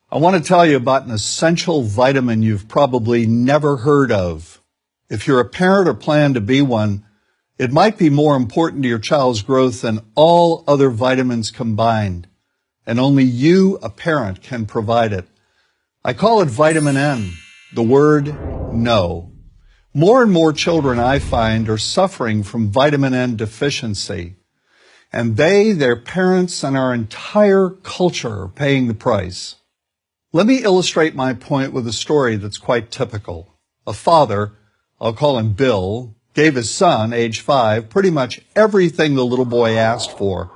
I want to tell you about an essential vitamin you've probably never heard of. If you're a parent or plan to be one, it might be more important to your child's growth than all other vitamins combined, and only you, a parent, can provide it. I call it vitamin N, the word no. More and more children, I find, are suffering from vitamin N deficiency, and they, their parents, and our entire culture are paying the price. Let me illustrate my point with a story that's quite typical. A father, I'll call him Bill, gave his son, age 5, pretty much everything the little boy asked for.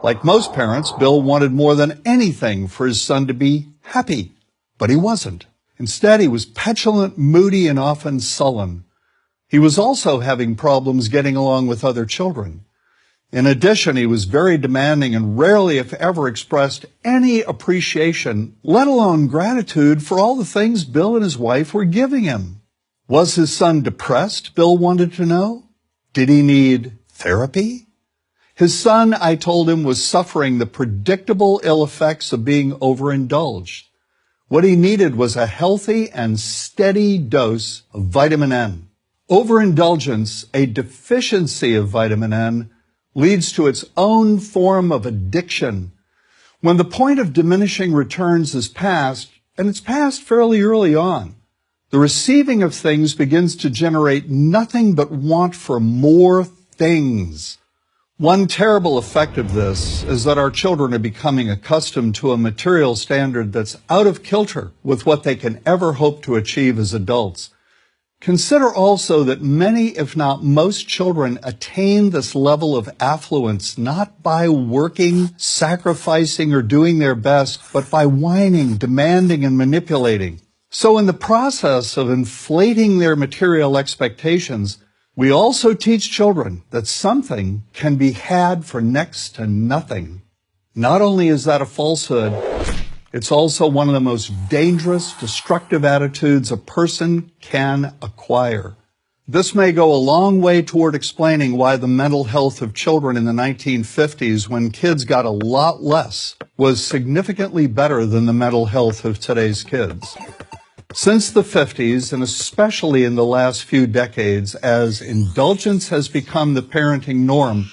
Like most parents, Bill wanted more than anything for his son to be happy, but he wasn't. Instead, he was petulant, moody, and often sullen. He was also having problems getting along with other children. In addition, he was very demanding and rarely, if ever, expressed any appreciation, let alone gratitude, for all the things Bill and his wife were giving him. Was his son depressed, Bill wanted to know? Did he need therapy? His son, I told him, was suffering the predictable ill effects of being overindulged. What he needed was a healthy and steady dose of vitamin N. Overindulgence, a deficiency of vitamin N, leads to its own form of addiction. When the point of diminishing returns is passed, and it's passed fairly early on, the receiving of things begins to generate nothing but want for more things. One terrible effect of this is that our children are becoming accustomed to a material standard that's out of kilter with what they can ever hope to achieve as adults. Consider also that many, if not most, children attain this level of affluence not by working, sacrificing, or doing their best, but by whining, demanding, and manipulating. So in the process of inflating their material expectations, we also teach children that something can be had for next to nothing. Not only is that a falsehood, it's also one of the most dangerous, destructive attitudes a person can acquire. This may go a long way toward explaining why the mental health of children in the 1950s, when kids got a lot less, was significantly better than the mental health of today's kids. Since the 50s, and especially in the last few decades, as indulgence has become the parenting norm,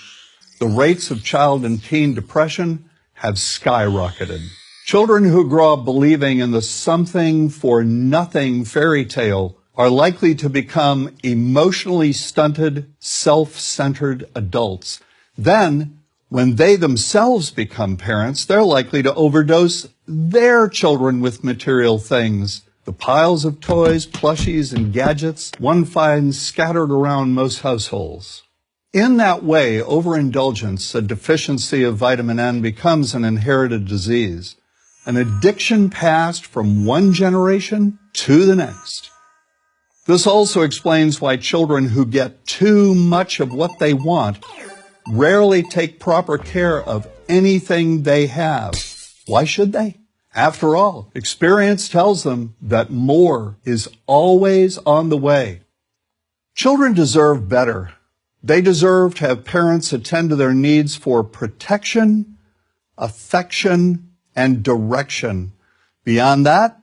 the rates of child and teen depression have skyrocketed. Children who grow up believing in the something for nothing fairy tale are likely to become emotionally stunted, self-centered adults. Then, when they themselves become parents, they're likely to overdose their children with material things. The piles of toys, plushies, and gadgets one finds scattered around most households. In that way, overindulgence, a deficiency of vitamin N, becomes an inherited disease, an addiction passed from one generation to the next. This also explains why children who get too much of what they want rarely take proper care of anything they have. Why should they? After all, experience tells them that more is always on the way. Children deserve better. They deserve to have parents attend to their needs for protection, affection, and direction. Beyond that,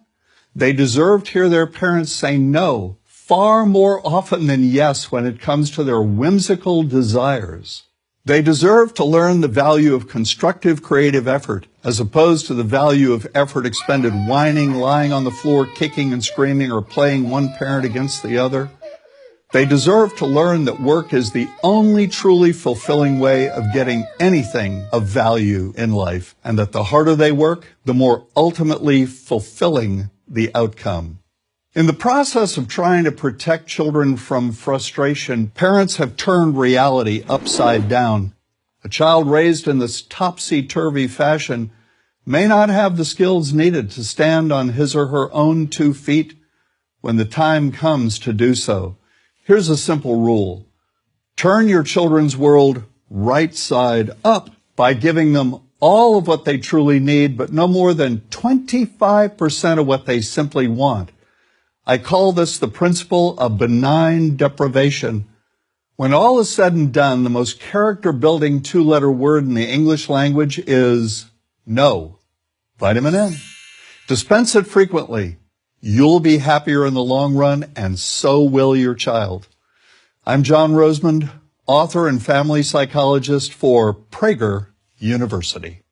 they deserve to hear their parents say no far more often than yes when it comes to their whimsical desires. They deserve to learn the value of constructive creative effort as opposed to the value of effort expended whining, lying on the floor, kicking and screaming, or playing one parent against the other. They deserve to learn that work is the only truly fulfilling way of getting anything of value in life, and that the harder they work, the more ultimately fulfilling the outcome. In the process of trying to protect children from frustration, parents have turned reality upside down. A child raised in this topsy-turvy fashion may not have the skills needed to stand on his or her own 2 feet when the time comes to do so. Here's a simple rule. Turn your children's world right side up by giving them all of what they truly need, but no more than 25% of what they simply want. I call this the principle of benign deprivation. When all is said and done, the most character-building 2-letter word in the English language is no. Vitamin N. Dispense it frequently. You'll be happier in the long run, and so will your child. I'm John Rosemond, author and family psychologist for Prager University.